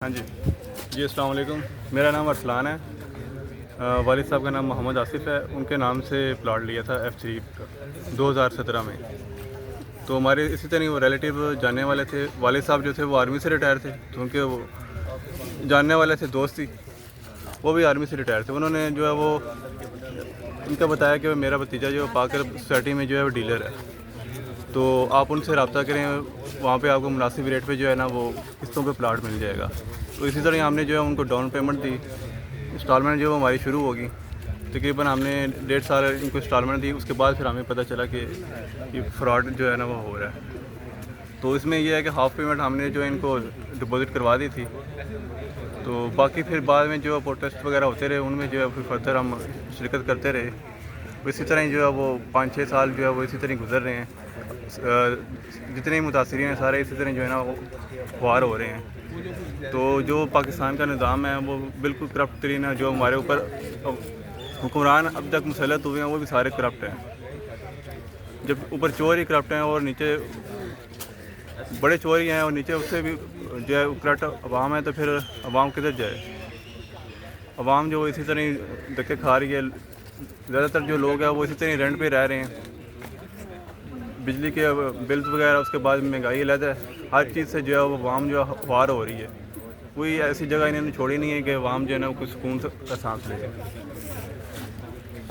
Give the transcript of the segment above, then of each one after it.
हाँ जी अस्सलाम वालेकुम। मेरा नाम अरसलान है। वालिद साहब का नाम मोहम्मद आसिफ है। उनके नाम से प्लॉट लिया था F3 2017 में। तो हमारे इसी तरह वो रिलेटिव जानने वाले थे। वालिद साहब जो थे वो आर्मी से रिटायर थे, तो उनके वो जानने वाले थे, दोस्त थी, वो भी आर्मी से रिटायर थे। उन्होंने जो है वो उनका बताया कि मेरा भतीजा जो पाकर सोसाइटी में जो है वो डीलर है, तो आप उनसे रब्ता करें, वहाँ पे आपको मुनासिब रेट पे जो है ना वो किस्तों पे प्लाट मिल जाएगा। तो इसी तरह हमने जो है उनको डाउन पेमेंट दी। इंस्टॉलमेंट जो है हमारी शुरू होगी, तकरीबन हमने 1.5 साल इनको इंस्टॉलमेंट दी। उसके बाद फिर हमें पता चला कि ये फ्रॉड जो है ना वो हो रहा है। तो इसमें यह है कि हाफ़ पेमेंट हमने जो है इनको डिपॉज़िट करवा दी थी, तो बाकी फिर बाद में जो प्रोटेस्ट वगैरह होते रहे, उनमें जो है फिर फर्दर हम शिरकत करते रहे। इसी तरह ही जो है वो 5-6 साल जो है वो इसी तरह गुजर रहे हैं। जितने मुतासरीन हैं सारे इसी तरह जो है ना वो वार हो रहे हैं। तो जो पाकिस्तान का निज़ाम है वो बिल्कुल करप्ट तरीन है। जो हमारे ऊपर हुक्मरान अब तक मुसल्लत हुए हैं वो भी सारे करप्ट हैं। जब ऊपर चोर ही करप्ट हैं और नीचे बड़े चोर ही हैं और नीचे उससे भी जो है करप्ट अवाम है, तो फिर अवाम किधर जाए? अवाम जो इसी तरह ही धक्के खा रही है। ज़्यादातर जो लोग हैं वो इसी तरह रेंट पे रह रहे हैं। बिजली के बिल्स वगैरह, उसके बाद महंगाई अलग है, हर चीज़ से जो है वो अवाम जो है वार हो रही है। कोई ऐसी जगह इन्होंने छोड़ी नहीं है कि अवाम जो है ना कोई सुकून का सांस ले।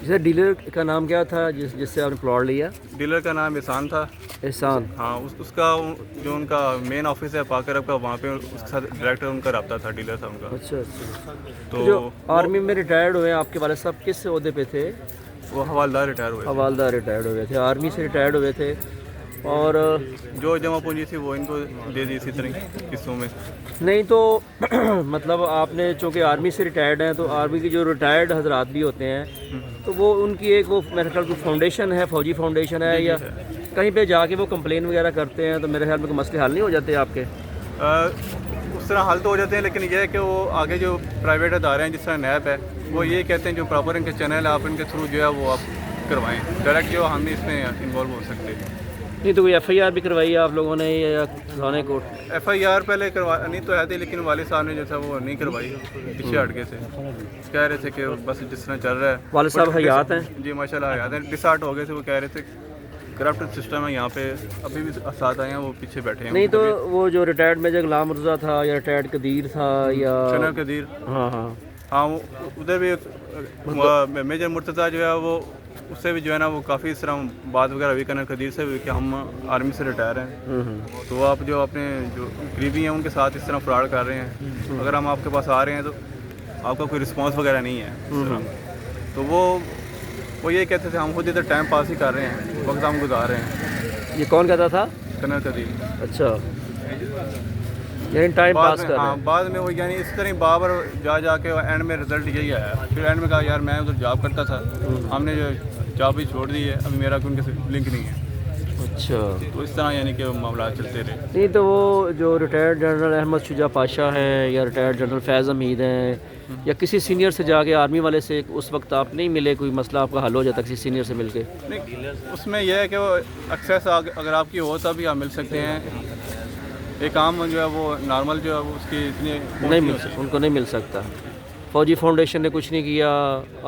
जैसे डीलर का नाम क्या था जिससे आपने प्लॉट लिया? डीलर का नाम एहसान था। एहसान। हाँ, उसका जो उनका मेन ऑफिस है पाक अरब का, वहाँ पे उसके साथ डायरेक्टर उनका रब्ता था, डीलर साहब का। अच्छा अच्छा। तो जो आर्मी में रिटायर्ड हुए आपके वाले साहब किस ओहदे पे थे? वो हवालदार रिटायर हुए थे। हवालदार रिटायर्ड हुए थे, आर्मी से रिटायर्ड हुए थे। और जो जमा पूंजी थी वो इनको दे दी इसी तरह किस्तों में। नहीं तो मतलब आपने चूँकि आर्मी से रिटायर्ड हैं, तो आर्मी के जो रिटायर्ड हजरात भी होते हैं, तो वो उनकी एक वो मेरे ख्याल की फाउंडेशन है, फौजी फाउंडेशन है, या कहीं पे जाके वो कंप्लेन वगैरह करते हैं, तो मेरे ख्याल में कोई मसले हल नहीं हो जाते आपके? उस तरह हल तो हो जाते हैं, लेकिन यह है कि वो आगे जो प्राइवेट अदारे हैं जिस तरह नैब है, वो ये कहते हैं जो प्रॉपर इनके चैनल है आप इनके थ्रू जो है वो आप करवाएं, डायरेक्ट जो हम इसमें इन्वॉल्व हो सकते हैं। नहीं तो कोई FIR भी करवाई है आप लोगों ने या थाने कोर्ट? FIR पहले करवा नहीं तो है थी, लेकिन वालिद साहब ने जो था वो नहीं करवाई, पीछे हट गए थे। कह रहे थे कि बस जिस तरह चल रहा है। वालिद साहब हयात हैं? जी माशाल्लाह हयात हैं। डिसार्ट हो गए थे, वो कह रहे थे करप्ट सिस्टम है यहाँ पे। अभी भी साथ आए हैं, वो पीछे बैठे हैं। नहीं तो वो जो रिटायर्ड मेजर गुलाम मुर्जा था या रिटायर्ड कदीर था या शना कदीर, हाँ हाँ हाँ, वो उधर भी मेजर मुर्तज़ा जो है वो उससे भी जो है ना वो काफ़ी इस तरह बात वगैरह भी करना कदीर से भी कि हम आर्मी से रिटायर हैं, तो आप जो अपने जो करीबी हैं उनके साथ इस तरह फ्रॉड कर रहे हैं। अगर हम आपके पास आ रहे हैं तो आपका कोई रिस्पांस वगैरह नहीं है इस तरह। तो वो ये कहते थे हम खुद इधर टाइम पास ही कर रहे हैं, वक्त हम गुजार रहे हैं। ये कौन कहता था? कनर कदीर। अच्छा, यानी टाइम पास कर रहे हाँ, हैं। बाद में वो यानी इस तरह बाबर जाके एंड में रिजल्ट यही आया। फिर एंड में कहा यार मैं उधर जॉब करता था, हमने जो जॉब ही छोड़ दी है, अभी मेरा उनके से लिंक नहीं है। अच्छा, तो इस तरह यानी कि मामला चलते रहे। नहीं तो वो जो रिटायर्ड जनरल अहमद शुजा पाशा हैं या रिटायर्ड जनरल फैज़ हमीद हैं या किसी सीनियर से जाके आर्मी वाले से उस वक्त आप नहीं मिले, कोई मसला आपका हल हो जाता किसी सीनियर से मिलके? नहीं, उसमें यह है कि वो एक्सेस अगर आपकी हो तभी आप मिल सकते हैं। एक आम जो है वो नॉर्मल जो है वो उसकी इतनी नहीं मिल सकता, उनको नहीं मिल सकता। फौजी फाउंडेशन ने कुछ नहीं किया,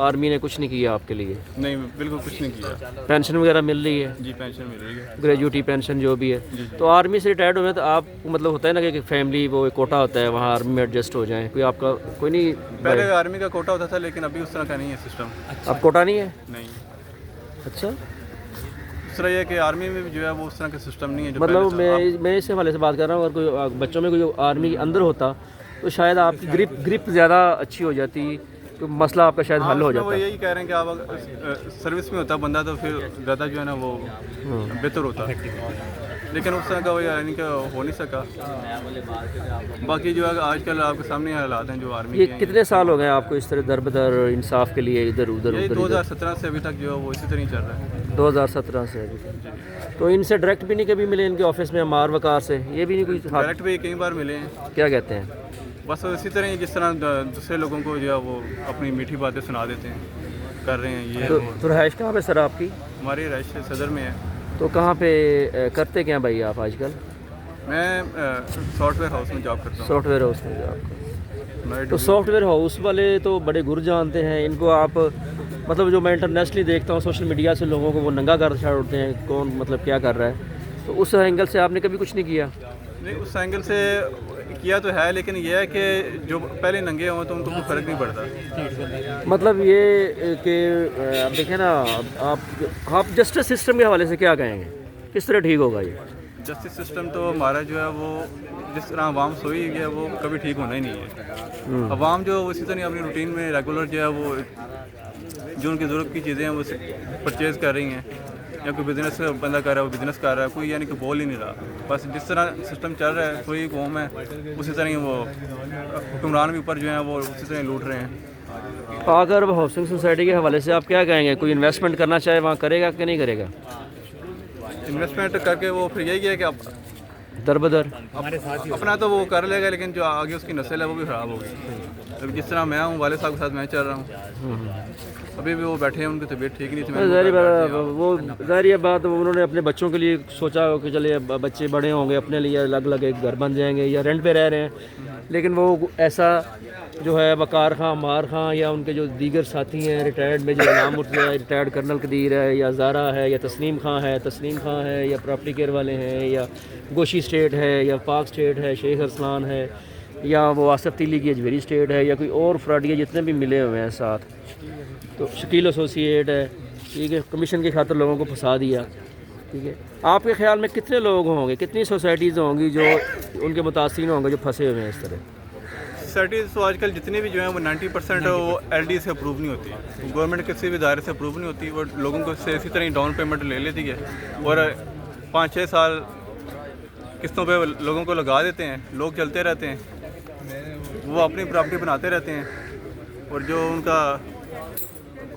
आर्मी ने कुछ नहीं किया आपके लिए? नहीं, बिल्कुल कुछ नहीं किया। पेंशन वगैरह मिल रही है? जी पेंशन मिल रही है, ग्रेजुएटी पेंशन जो भी है। तो आर्मी से रिटायर्ड हुए तो आप मतलब होता है ना कि फैमिली वो एक कोटा होता है, वहाँ आर्मी में एडजस्ट हो जाएं, कोई आपका कोई नहीं? पहले आर्मी का कोटा होता था, लेकिन अभी उस तरह का नहीं है सिस्टम। अब कोटा नहीं है? नहीं, अच्छा, इस तरह यह कि आर्मी में भी जो है वो उस तरह का सिस्टम नहीं है जो मतलब पहले था। मैं इस हवाले से बात कर रहा हूँ, अगर कोई बच्चों में कोई आर्मी के अंदर होता तो शायद आपकी ग्रिप ज़्यादा अच्छी हो जाती, तो मसला आपका शायद हल हो वो जाता। यही कह रहे हैं कि आप अगर सर्विस में होता बंदा तो फिर ज़्यादा जो है ना वो बेहतर होता, लेकिन उस तरह का वो यानी कि हो नहीं सका। बाकी जो है आजकल आपके सामने हालात हैं जो आर्मी ये के हैं। कितने साल हो गए आपको इस तरह दर बदर इंसाफ के लिए इधर उधर यही उधर 2017 से अभी तक जो है वो इसी तरह ही चल रहा है। 2017 से अभी तक? तो इनसे डायरेक्ट भी नहीं कभी मिले इनके ऑफिस में, अमार वकार से? ये भी नहीं कोई हाथ? डायरेक्ट भी कई बार मिले हैं। क्या कहते हैं? बस इसी तरह ही जिस तरह दूसरे लोगों को जो है वो अपनी मीठी बातें सुना देते हैं, कर रहे हैं ये तो रहाइश कहाँ पे सर आपकी? हमारी रहायश सदर में है। तो कहाँ पे करते क्या भाई आप आजकल? मैं सॉफ्टवेयर हाउस में जॉब करता हूँ। सॉफ्टवेयर हाउस में जॉब। मैं तो सॉफ्टवेयर हाउस वाले तो बड़े गुर जानते हैं इनको। आप मतलब जो मैं इंटरनेशनली देखता हूँ सोशल मीडिया से लोगों को वो नंगा कर छोड़ते हैं, कौन मतलब क्या कर रहा है। तो उस एंगल से आपने कभी कुछ नहीं किया? नहीं, उस एंगल से किया तो है, लेकिन यह है कि जो पहले नंगे हों तो उनको कोई फ़र्क नहीं पड़ता। मतलब ये कि आप देखें ना, आप जस्टिस सिस्टम के हवाले से क्या कहेंगे, किस तरह ठीक होगा ये? जस्टिस सिस्टम तो हमारा जो है वो जिस तरह आवाम सोई है वो कभी ठीक होना ही नहीं है। आवाम जो इसी तरह अपनी रूटीन में रेगुलर जो है वो जो उनकी ज़रूरत की चीज़ें हैं वो परचेज़ कर रही हैं, या कोई बिज़नेस बंदा कर रहा है वो बिज़नेस कर रहा है, कोई यानी कि बोल ही नहीं रहा। बस जिस तरह सिस्टम चल रहा है कोई कौम है उसी तरह ही वो हुक्मरान भी ऊपर जो हैं वो उसी तरह लूट रहे हैं। अगर हाउसिंग सोसाइटी के हवाले से आप क्या कहेंगे, कोई इन्वेस्टमेंट करना चाहे वहाँ करेगा कि नहीं करेगा? इन्वेस्टमेंट करके वो फिर यही है कि अब दर बदर अपना तो वो कर लेगा, लेकिन जो आगे उसकी नस्ल है वो भी ख़राब होगी। अभी जिस तरह मैं हूँ, वाले साहब के साथ मैं चल रहा हूँ, अभी भी वो बैठे हैं, उनकी तबीयत ठीक नहीं थी। ज़ाहिर बात, वो ज़ाहिर बात उन्होंने अपने बच्चों के लिए सोचा कि चले बच्चे बड़े होंगे, अपने लिए अलग अलग एक घर बन जाएंगे या रेंट पे रह रहे हैं। लेकिन वो ऐसा जो है वकार खां, मार खां या उनके जो दीगर साथी हैं रिटायर्ड में, जो नाम उठ है, रिटायर्ड कर्नल कदीर है या ज़ारा है या तस्नीम खां है या प्रॉपर्टी केयर वाले हैं या गोशी स्टेट है या पाक स्टेट है, शेख अरसलान है या वो आसफ तिली की अजमेरी स्टेट है या कोई और फ्रॉडिया जितने भी मिले हुए हैं साथ, तो शकील एसोसिएट है, ठीक है, कमीशन की खातिर लोगों को फंसा दिया। ठीक है, आपके ख्याल में कितने लोग होंगे, कितनी सोसाइटीज़ होंगी जो उनके मुतासिर होंगे जो फंसे हुए हैं इस तरह? सोसाइटीज़ तो आजकल जितनी भी जो है वो 90% वो LD से अप्रूव नहीं होती, गवर्नमेंट किसी भी इदारे से अप्रूव नहीं होती। वो लोगों को से इसी तरह ही डाउन पेमेंट ले लेती है और 5-6 साल किस्तों पे लोगों को लगा देते हैं, लोग चलते रहते हैं, वो अपनी प्रॉपर्टी बनाते रहते हैं। और जो उनका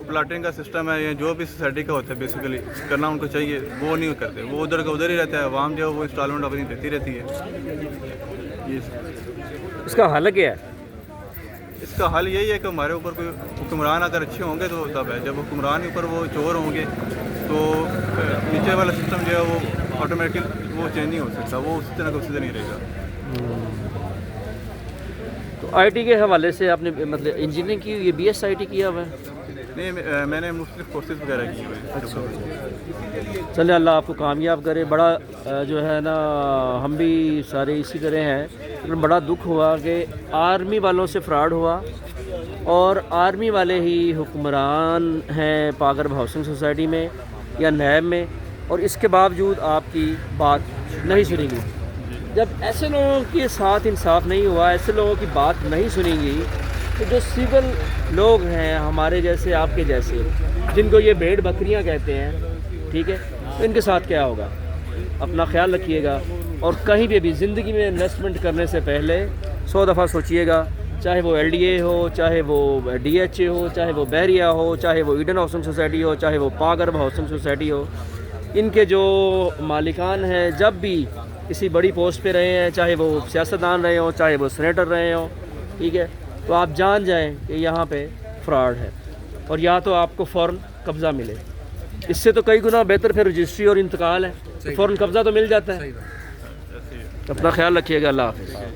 प्लाटिंग का सिस्टम है या जो भी सोसाइटी का होता है बेसिकली करना उनको चाहिए, वो नहीं करते, वो उधर का उधर ही रहता है। आवाम जो है वो इंस्टॉलमेंट अपनी देती रहती है। ये इसका हल क्या है? इसका हल यही है कि हमारे ऊपर कोई हुक्मरान अगर अच्छे होंगे तो तब है, जब हुक्मरान के ऊपर वो चोर होंगे तो नीचे वाला सिस्टम जो है वो ऑटोमेटिकली वो चेंज नहीं हो सकता, वो उसी तरह का उसी तरह नहीं रहेगा। तो IT के हवाले से आपने मतलब इंजीनियरिंग की, ये BS किया हुआ है? नहीं, मैंने मुख्तलिफ कोर्सेज वगैरह किए हुए हैं। चले अल्लाह आपको कामयाब करे। बड़ा जो है ना, हम भी सारे इसी तरह हैं, लेकिन बड़ा दुख हुआ कि आर्मी वालों से फ्रॉड हुआ और आर्मी वाले ही हुक्मरान हैं पागरब हाउसिंग सोसाइटी में या नैब में, और इसके बावजूद आपकी बात नहीं सुनी गई। जब ऐसे लोगों के साथ इंसाफ नहीं हुआ, ऐसे लोगों की बात नहीं सुनी गई, तो जो सिविल लोग हैं हमारे जैसे, आपके जैसे, जिनको ये भेड़ बकरियां कहते हैं, ठीक है, तो इनके साथ क्या होगा? अपना ख्याल रखिएगा और कहीं भी ज़िंदगी में इन्वेस्टमेंट करने से पहले 100 दफ़ा सोचिएगा, चाहे वो LDA हो, चाहे वो DHA हो, चाहे वो बहरिया हो, चाहे वो ईडन हाउसिंग सोसाइटी हो, चाहे वो पागरब हाउसिंग सोसाइटी हो। इनके जो मालिकान हैं जब भी किसी बड़ी पोस्ट पे रहे हैं, चाहे वो सियासतदान रहे हों, चाहे वो सेनेटर रहे हों, ठीक है, तो आप जान जाएं कि यहाँ पे फ्रॉड है और या तो आपको फ़ौरन कब्ज़ा मिले। इससे तो कई गुना बेहतर फिर रजिस्ट्री और इंतकाल है, तो फ़ौरन कब्ज़ा तो मिल जाता है। अपना ख्याल रखिएगा। अल्लाह हाफ़िज़।